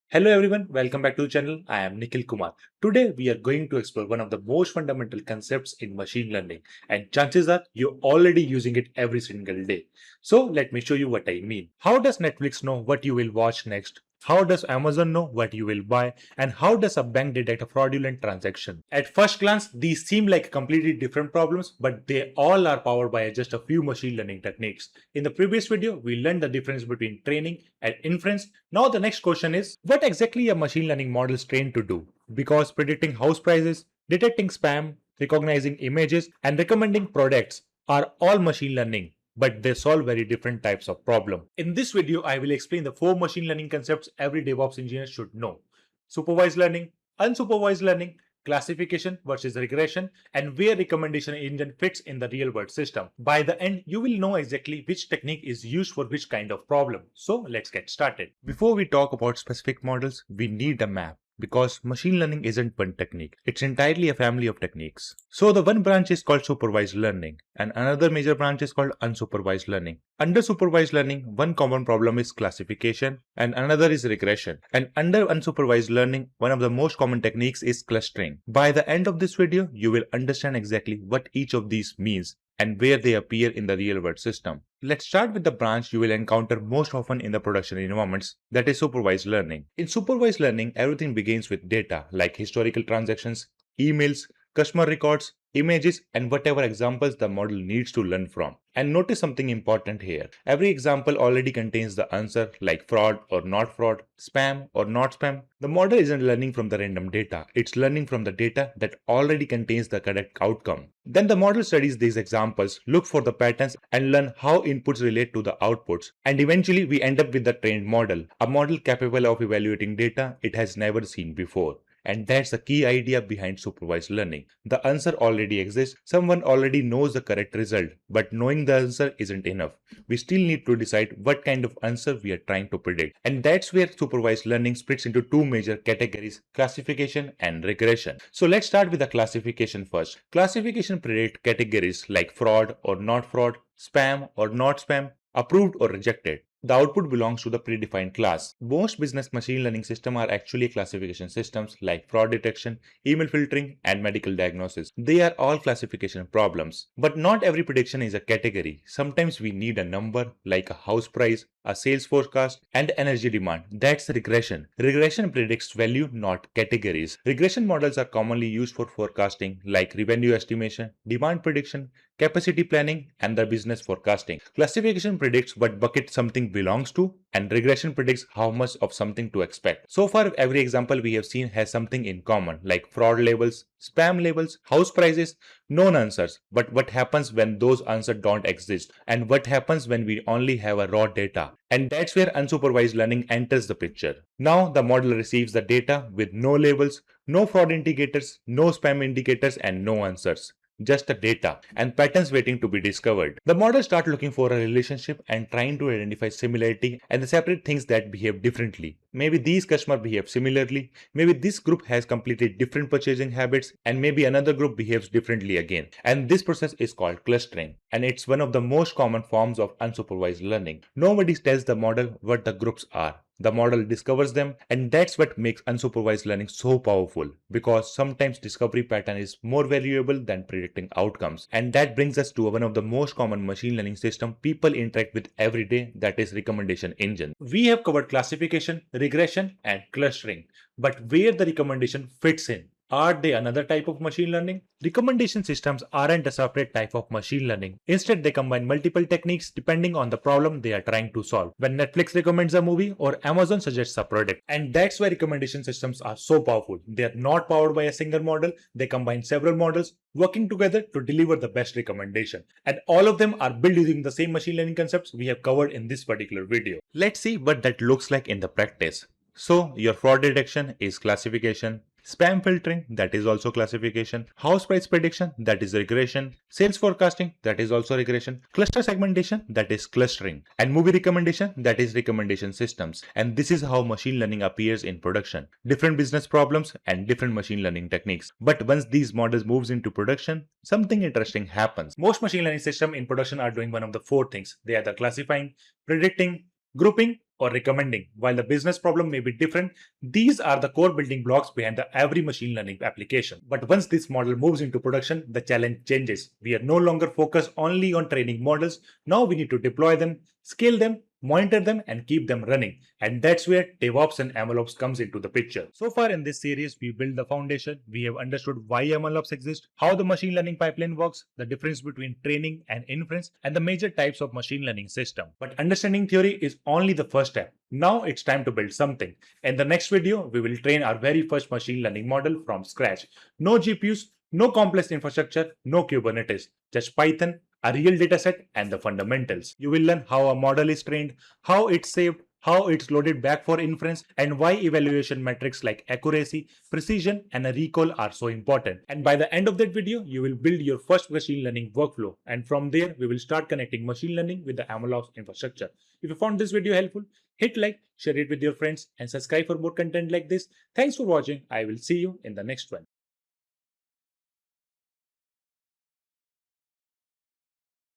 Hello everyone, welcome back to the channel. I am Nikhil Kumar. Today we are going to explore one of the most fundamental concepts in machine learning, and chances are you're already using it every single day. So let me show you what I mean. How does Netflix know what you will watch next? How does Amazon know what you will buy? And how does a bank detect a fraudulent transaction? At first glance, these seem like completely different problems, but they all are powered by just a few machine learning techniques. In the previous video, we learned the difference between training and inference. Now the next question is, what exactly a machine learning model is trained to do? Because predicting house prices, detecting spam, recognizing images, and recommending products are all machine learning, but they solve very different types of problem. In this video, I will explain the 4 machine learning concepts every DevOps engineer should know. Supervised learning, unsupervised learning, classification versus regression, and where recommendation engine fits in the real world system. By the end, you will know exactly which technique is used for which kind of problem. So let's get started. Before we talk about specific models, we need a map. Because machine learning isn't one technique, it's entirely a family of techniques. So the one branch is called supervised learning, and another major branch is called unsupervised learning. Under supervised learning, one common problem is classification, and another is regression. And under unsupervised learning, one of the most common techniques is clustering. By the end of this video, you will understand exactly what each of these means and where they appear in the real world system. Let's start with the branch you will encounter most often in the production environments, that is supervised learning. In supervised learning, everything begins with data like historical transactions, emails, customer records, images, and whatever examples the model needs to learn from. And notice something important here. Every example already contains the answer like fraud or not fraud, spam or not spam. The model isn't learning from the random data, it's learning from the data that already contains the correct outcome. Then the model studies these examples, look for the patterns, and learn how inputs relate to the outputs. And eventually we end up with the trained model, a model capable of evaluating data it has never seen before. And that's the key idea behind supervised learning. The answer already exists, someone already knows the correct result, but knowing the answer isn't enough. We still need to decide what kind of answer we are trying to predict. And that's where supervised learning splits into two major categories, classification and regression. So let's start with the classification first. Classification predicts categories like fraud or not fraud, spam or not spam, approved or rejected. The output belongs to the predefined class. Most business machine learning systems are actually classification systems like fraud detection, email filtering, and medical diagnosis. They are all classification problems. But not every prediction is a category. Sometimes we need a number like a house price, a sales forecast, and energy demand. That's regression. Regression predicts value, not categories. Regression models are commonly used for forecasting like revenue estimation, demand prediction, capacity planning, and the business forecasting. Classification predicts what bucket something belongs to, and regression predicts how much of something to expect. So far, every example we have seen has something in common, like fraud labels, spam labels, house prices, known answers. But what happens when those answers don't exist? And what happens when we only have a raw data? And that's where unsupervised learning enters the picture. Now the model receives the data with no labels, no fraud indicators, no spam indicators, and no answers. Just the data and patterns waiting to be discovered. The model starts looking for a relationship and trying to identify similarity and the separate things that behave differently. Maybe these customers behave similarly, maybe this group has completely different purchasing habits, and maybe another group behaves differently again. And this process is called clustering, and it's one of the most common forms of unsupervised learning. Nobody tells the model what the groups are. The model discovers them, and that's what makes unsupervised learning so powerful, because sometimes discovery pattern is more valuable than predicting outcomes. And that brings us to one of the most common machine learning system people interact with every day, that is recommendation engine. We have covered classification, regression, and clustering, but where the recommendation fits in. Are they another type of machine learning? Recommendation systems aren't a separate type of machine learning. Instead, they combine multiple techniques depending on the problem they are trying to solve. When Netflix recommends a movie or Amazon suggests a product. And that's why recommendation systems are so powerful. They are not powered by a single model. They combine several models working together to deliver the best recommendation. And all of them are built using the same machine learning concepts we have covered in this particular video. Let's see what that looks like in the practice. So your fraud detection is classification, spam filtering, that is also classification, house price prediction, that is regression, sales forecasting, that is also regression, cluster segmentation, that is clustering, and movie recommendation, that is recommendation systems. And this is how machine learning appears in production. Different business problems and different machine learning techniques. But once these models moves into production, something interesting happens. Most machine learning systems in production are doing one of the 4 things. They are the classifying, predicting, grouping, or recommending. While the business problem may be different, these are the core building blocks behind every machine learning application. But once this model moves into production, the challenge changes. We are no longer focused only on training models. Now we need to deploy them, scale them, monitor them, and keep them running. And that's where DevOps and MLOps comes into the picture. So far in this series, we built the foundation. We have understood why MLOps exist, how the machine learning pipeline works, the difference between training and inference, and the major types of machine learning system. But understanding theory is only the first step. Now it's time to build something. In the next video, we will train our very first machine learning model from scratch. No GPUs, no complex infrastructure, no Kubernetes, just Python, a real dataset, and the fundamentals. You will learn how a model is trained, how it's saved, how it's loaded back for inference, and why evaluation metrics like accuracy, precision, and a recall are so important. And by the end of that video, you will build your first machine learning workflow. And from there, we will start connecting machine learning with the MLOps infrastructure. If you found this video helpful, hit like, share it with your friends, and subscribe for more content like this. Thanks for watching. I will see you in the next one.